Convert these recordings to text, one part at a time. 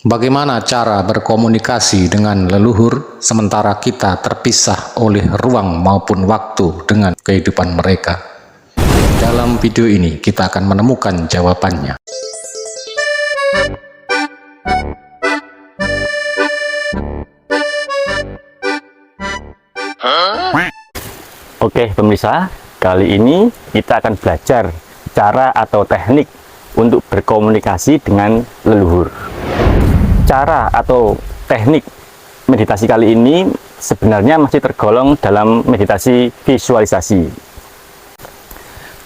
Bagaimana cara berkomunikasi dengan leluhur sementara kita terpisah oleh ruang maupun waktu dengan kehidupan mereka? Dalam video ini kita akan menemukan jawabannya. Oke pemirsa, kali ini kita akan belajar cara atau teknik untuk berkomunikasi dengan leluhur. Cara atau teknik meditasi kali ini sebenarnya masih tergolong dalam meditasi visualisasi.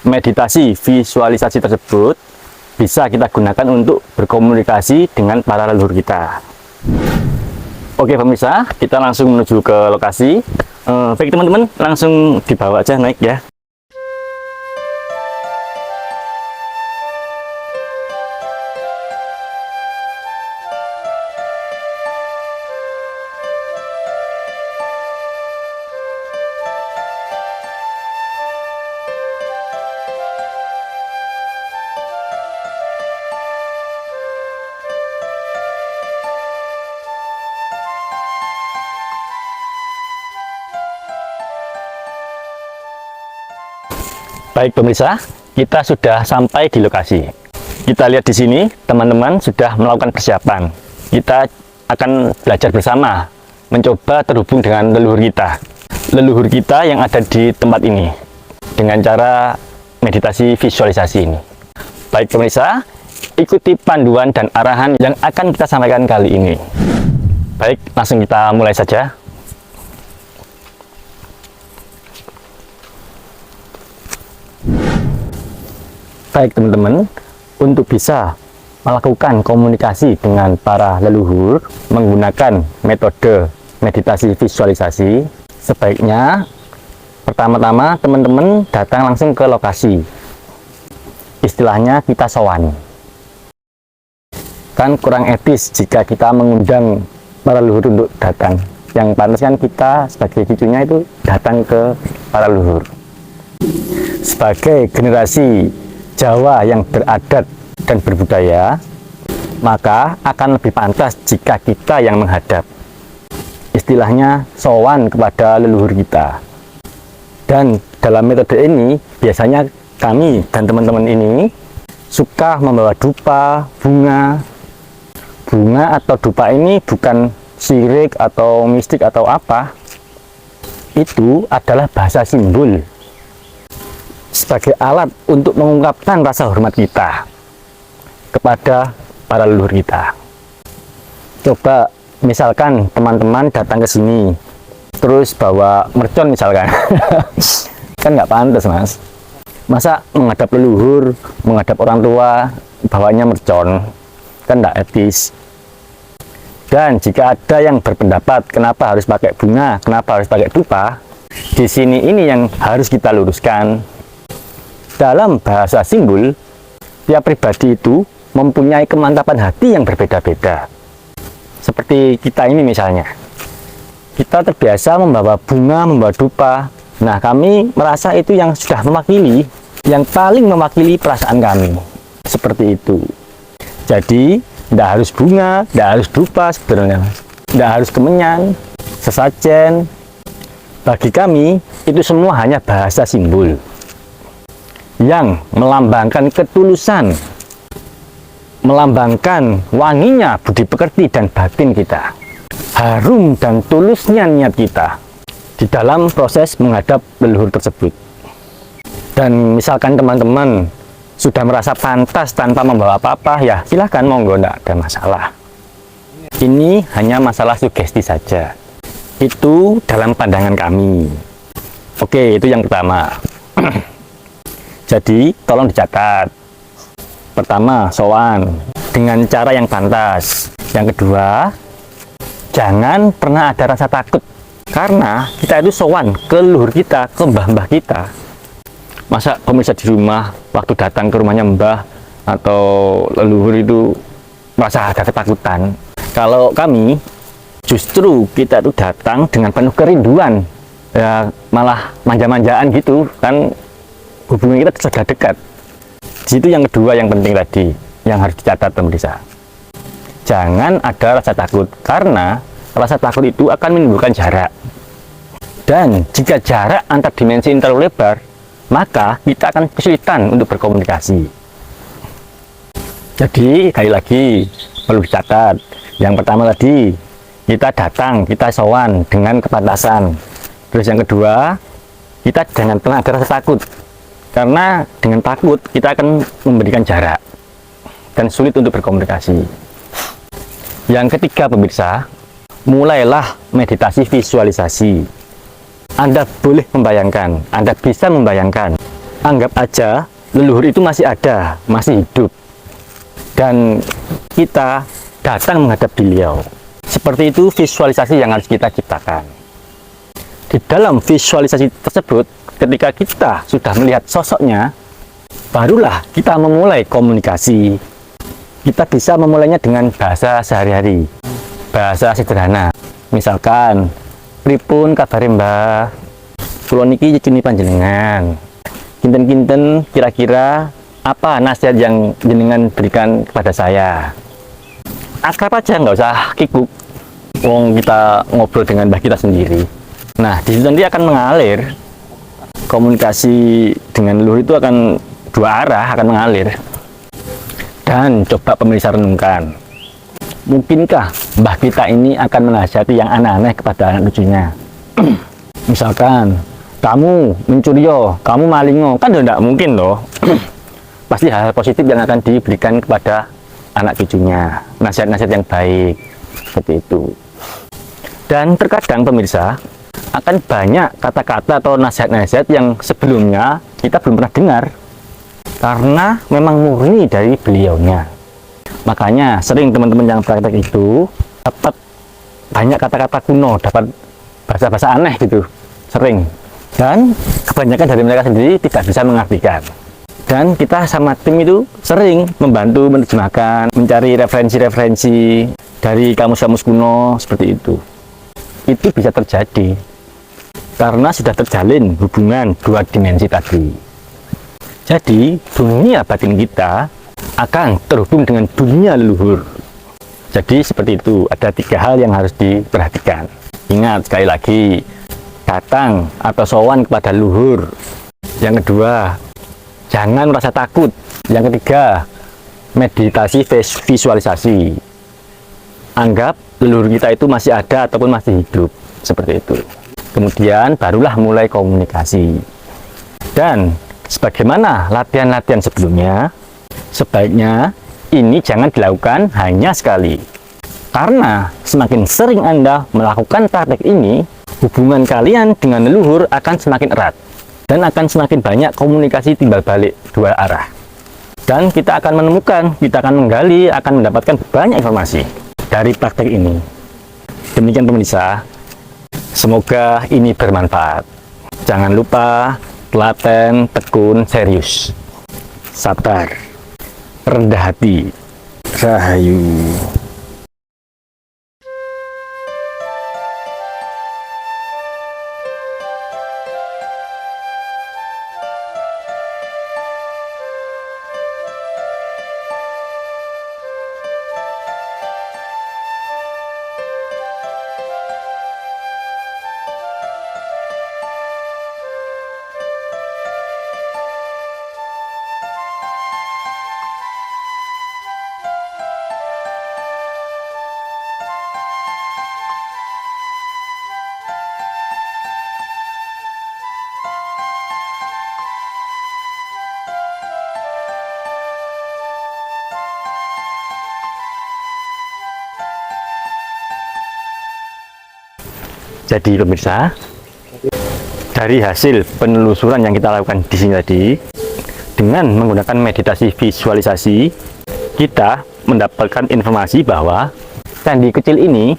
Meditasi visualisasi tersebut bisa kita gunakan untuk berkomunikasi dengan para leluhur kita. Oke pemirsa, kita langsung menuju ke lokasi. Baik teman-teman, langsung dibawa aja naik ya. Baik pemirsa, kita sudah sampai di lokasi. Kita lihat di sini, teman-teman sudah melakukan persiapan. Kita akan belajar bersama, mencoba terhubung dengan leluhur kita. Leluhur kita yang ada di tempat ini, dengan cara meditasi visualisasi ini. Baik pemirsa, ikuti panduan dan arahan yang akan kita sampaikan kali ini. Baik, langsung kita mulai saja. Baik teman-teman, untuk bisa melakukan komunikasi dengan para leluhur menggunakan metode meditasi visualisasi, sebaiknya pertama-tama teman-teman datang langsung ke lokasi. Istilahnya kita sowan. Kan kurang etis jika kita mengundang para leluhur untuk datang. Yang pantas kan kita sebagai cucunya itu datang ke para leluhur. Sebagai generasi Jawa yang beradat dan berbudaya, maka akan lebih pantas jika kita yang menghadap. Istilahnya sowan kepada leluhur kita. Dan dalam metode ini biasanya kami dan teman-teman ini suka membawa dupa, bunga. Bunga atau dupa ini bukan syirik atau mistik atau apa. Itu adalah bahasa simbol sebagai alat untuk mengungkapkan rasa hormat kita kepada para leluhur kita. Coba misalkan teman-teman datang ke sini terus bawa mercon misalkan. Kan nggak pantas mas. Masa menghadap leluhur, menghadap orang tua bawanya mercon, kan nggak etis. Dan jika ada yang berpendapat kenapa harus pakai bunga, kenapa harus pakai dupa, di sini ini yang harus kita luruskan. Dalam bahasa simbol, tiap pribadi itu mempunyai kemantapan hati yang berbeda-beda. Seperti kita ini misalnya, kita terbiasa membawa bunga, membawa dupa. Nah, kami merasa itu yang sudah mewakili, yang paling mewakili perasaan kami. Seperti itu. Jadi, tidak harus bunga, tidak harus dupa sebenarnya. Tidak harus kemenyan, sesajen. Bagi kami, itu semua hanya bahasa simbol yang melambangkan ketulusan, melambangkan wanginya budi pekerti dan batin kita, harum dan tulusnya niat kita di dalam proses menghadap leluhur tersebut. Dan misalkan teman-teman sudah merasa pantas tanpa membawa apa-apa, ya silahkan monggo, tidak ada masalah. Ini hanya masalah sugesti saja. Itu dalam pandangan kami. Oke, itu yang pertama. Jadi tolong dicatat. Pertama, sowan dengan cara yang pantas. Yang kedua, jangan pernah ada rasa takut, karena kita itu sowan ke leluhur kita, ke mbah-mbah kita. Masa pemirsa di rumah waktu datang ke rumahnya mbah atau leluhur itu merasa ada ketakutan? Kalau kami justru kita itu datang dengan penuh kerinduan, ya malah manja-manjaan gitu kan. Hubungan kita sudah dekat. Di situ yang kedua yang penting tadi, yang harus dicatat pemirsa. jangan ada rasa takut, karena rasa takut itu akan menimbulkan jarak. Dan jika jarak antar dimensi ini terlalu lebar, maka kita akan kesulitan untuk berkomunikasi. Jadi, sekali lagi perlu dicatat. Yang pertama tadi, kita datang, kita sowan dengan kepantasan. Terus yang kedua, kita jangan pernah ada rasa takut, karena dengan takut kita akan memberikan jarak dan sulit untuk berkomunikasi. Yang ketiga pemirsa, mulailah meditasi visualisasi. Anda boleh membayangkan, Anda bisa membayangkan, anggap aja leluhur itu masih ada, masih hidup, dan kita datang menghadap beliau. Seperti itu visualisasi yang harus kita ciptakan. Di dalam visualisasi tersebut, ketika kita sudah melihat sosoknya, barulah kita memulai komunikasi. Kita bisa memulainya dengan bahasa sehari-hari, bahasa sederhana. Misalkan, pripun kabare Mbah? Kula niki nyecuni panjenengan. Kinten-kinten kira-kira apa nasihat yang jenengan berikan kepada saya? Akrab aja, nggak usah kikuk. Wong kita ngobrol dengan mbah kita sendiri. Nah, di situ nanti akan mengalir. Komunikasi dengan leluhur itu akan dua arah, akan mengalir. Dan coba pemirsa renungkan, mungkinkah mbah kita ini akan menasihati yang aneh-aneh kepada anak cucunya? Misalkan, kamu mencuri yo, kamu malingo, kan tidak mungkin loh. Pasti hal-hal positif yang akan diberikan kepada anak cucunya, nasihat-nasihat yang baik, seperti itu. Dan terkadang pemirsa, akan banyak kata-kata atau nasihat-nasihat yang sebelumnya kita belum pernah dengar, karena memang murni dari beliaunya. Makanya sering teman-teman yang praktek itu dapat banyak kata-kata kuno, dapat bahasa-bahasa aneh gitu, sering. Dan kebanyakan dari mereka sendiri tidak bisa mengartikan. Dan kita sama tim itu sering membantu menerjemahkan, mencari referensi-referensi dari kamus-kamus kuno, seperti itu. Itu bisa terjadi karena sudah terjalin hubungan dua dimensi tadi. Jadi dunia batin kita akan terhubung dengan dunia leluhur. Jadi seperti itu, ada tiga hal yang harus diperhatikan. Ingat sekali lagi, datang atau sowan kepada leluhur. Yang kedua, jangan merasa takut. Yang ketiga, meditasi visualisasi. Anggap leluhur kita itu masih ada ataupun masih hidup, seperti itu. Kemudian barulah mulai komunikasi. Dan sebagaimana latihan-latihan sebelumnya, sebaiknya ini jangan dilakukan hanya sekali. Karena semakin sering Anda melakukan praktek ini, hubungan kalian dengan leluhur akan semakin erat dan akan semakin banyak komunikasi timbal balik dua arah. Dan kita akan menemukan, kita akan menggali, akan mendapatkan banyak informasi dari praktek ini. Demikian pemirsa, semoga ini bermanfaat. Jangan lupa telaten, tekun, serius, sabar, rendah hati, rahayu. Jadi pemirsa, dari hasil penelusuran yang kita lakukan di sini tadi, dengan menggunakan meditasi visualisasi, kita mendapatkan informasi bahwa candi kecil ini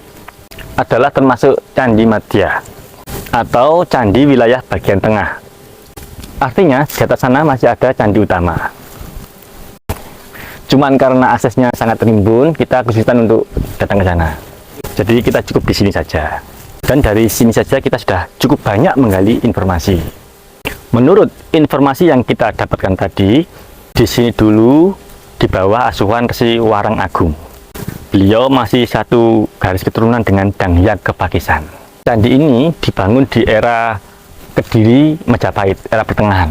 adalah termasuk candi madya atau candi wilayah bagian tengah. Artinya di atas sana masih ada candi utama. Cuman karena aksesnya sangat rimbun, kita kesulitan untuk datang ke sana. Jadi kita cukup di sini saja. Dan dari sini saja kita sudah cukup banyak menggali informasi. Menurut informasi yang kita dapatkan tadi, di sini dulu di bawah asuhan Resi Warang Agung. Beliau masih satu garis keturunan dengan Dang Hyang Kepakisan. Candi ini dibangun di era Kediri Majapahit, era pertengahan.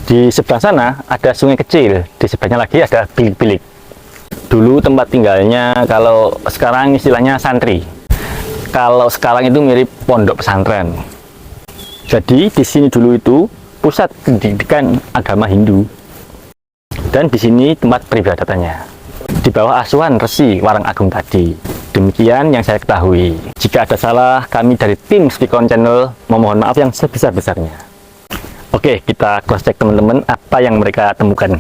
Di sebelah sana ada sungai kecil, di sebelahnya lagi ada bilik-bilik. Dulu tempat tinggalnya, kalau sekarang istilahnya santri. Kalau sekarang itu mirip pondok pesantren. Jadi di sini dulu itu pusat pendidikan agama Hindu. Dan di sini tempat peribadatannya. Di bawah asuhan Resi Warang Agung tadi. Demikian yang saya ketahui. Jika ada salah, kami dari tim Spikon Channel memohon maaf yang sebesar-besarnya. Oke, kita cross check teman-teman apa yang mereka temukan.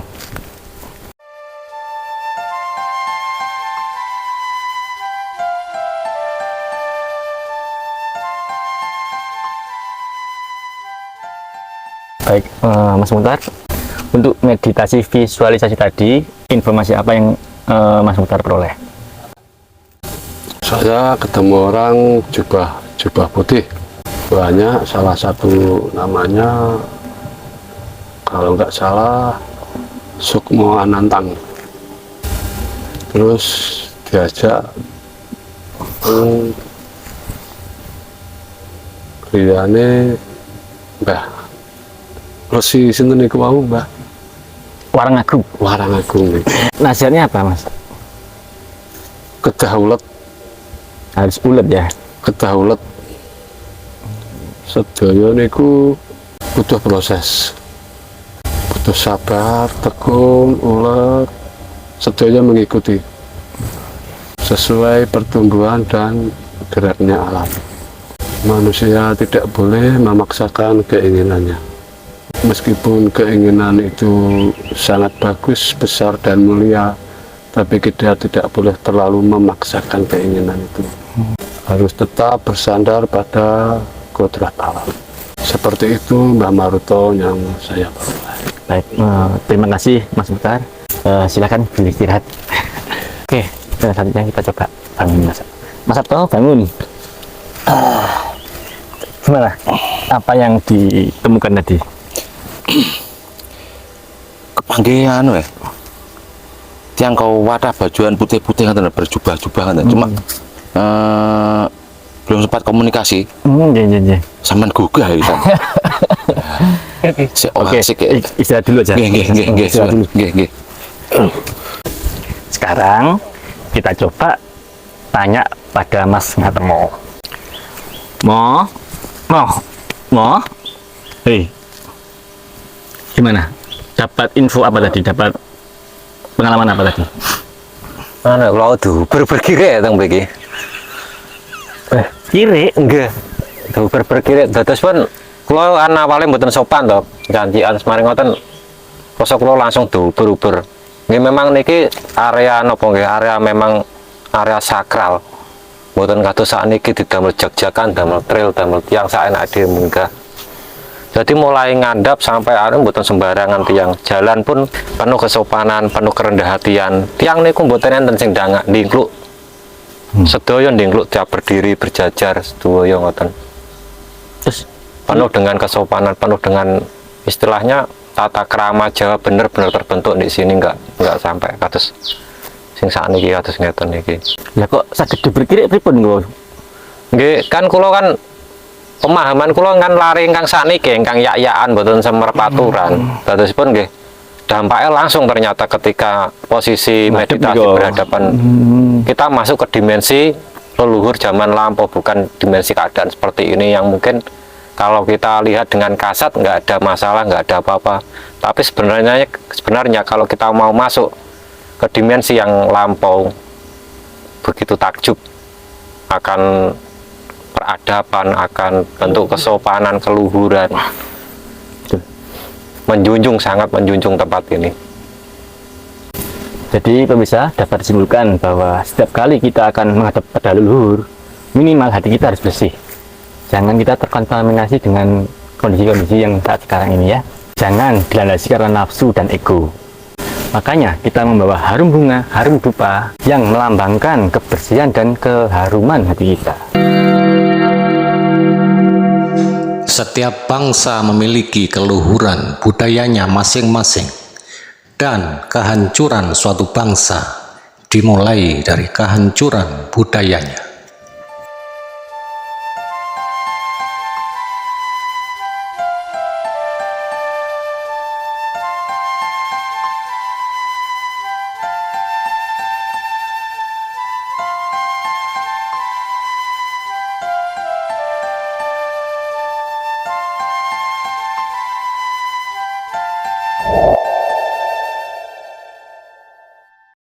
Baik, Mas Mukhtar, untuk meditasi visualisasi tadi, informasi apa yang Mas Mukhtar peroleh? Saya ketemu orang jubah putih banyak, salah satu namanya kalau nggak salah Sukmo Anantang. Terus diajak liyane Mbah Resi sinten niku wau, Mbah? Warang Agung. Warang Agung niku. Nasihatnya apa, Mas? Kedah ulet, Harus ulet ya. kedah ulet. Sedaya niku butuh proses. Butuh sabar, tekun, ulet, sedaya mengikuti sesuai pertumbuhan dan geraknya alam. Manusia tidak boleh memaksakan keinginannya. Meskipun keinginan itu sangat bagus, besar dan mulia, tapi kita tidak boleh terlalu memaksakan keinginan itu. Harus tetap bersandar pada kodrat alam. Seperti itu Mbah Maruto yang saya peroleh. Baik, terima kasih Mas Mukhtar. Silakan beristirahat. Oke, selanjutnya kita coba bangun Mas. Mas Sabto, bangun. Gimana? Apa yang ditemukan tadi? Kepanggih anu ya. Tiang kau wadah bajuan putih-putih kan berjubah-jubah kan. Cuma belum sempat komunikasi. Iya. Sampean gugah ya kan. Oke, istirahat dulu aja. Nggih. Sekarang kita coba tanya pada Mas Ngatemo. Mo, hei, gimana? Dapat info apa tadi? Dapat pengalaman apa tadi? Ana kalau tuh berkira ya tang begi. Kiri? Enggak. Tuh berkira dados pun kula ana paling mboten sopan to. Janjian semaring ngoten. Kosok kula langsung tuh beruber. Nggih memang niki area napa nggih area memang area sakral. Mboten kados sakniki didamel jag-jagan, damel trail, damel tiang saenak dhewe munggah. Jadi mulai ngandap sampai anu mboten sembarangan tiang. Jalan pun penuh kesopanan, penuh kerendah hatian. Tiang niku mboten enten sing ndingkluk. Sedaya ndingkluk tiap berdiri berjajar sedaya ngoten. Terus Penuh dengan kesopanan, penuh dengan istilahnya tata krama Jawa bener-bener terbentuk di sini, enggak sampai kados sing sakniki kados ngeten niki. ya kok saged diberkira pripun kula? Nggih, kan kula kan pemahaman kula kan lari ingkang sakniki ingkang yak-yakan mboten semerpaturan. Dadosipun nggih dampaknya langsung ternyata ketika posisi meditasi berhadapan kita masuk ke dimensi leluhur zaman lampau, bukan dimensi keadaan seperti ini yang mungkin kalau kita lihat dengan kasat nggak ada masalah, nggak ada apa-apa. Tapi sebenarnya kalau kita mau masuk ke dimensi yang lampau, begitu takjub akan peradaban, akan bentuk kesopanan, keluhuran, sangat menjunjung tempat ini. Jadi pemirsa dapat disimpulkan bahwa setiap kali kita akan menghadap pada leluhur, minimal hati kita harus bersih. Jangan kita terkontaminasi dengan kondisi-kondisi yang saat sekarang ini ya. Jangan dilandasi karena nafsu dan ego. Makanya kita membawa harum bunga, harum dupa yang melambangkan kebersihan dan keharuman hati kita. Setiap bangsa memiliki keluhuran budayanya masing-masing, dan kehancuran suatu bangsa dimulai dari kehancuran budayanya.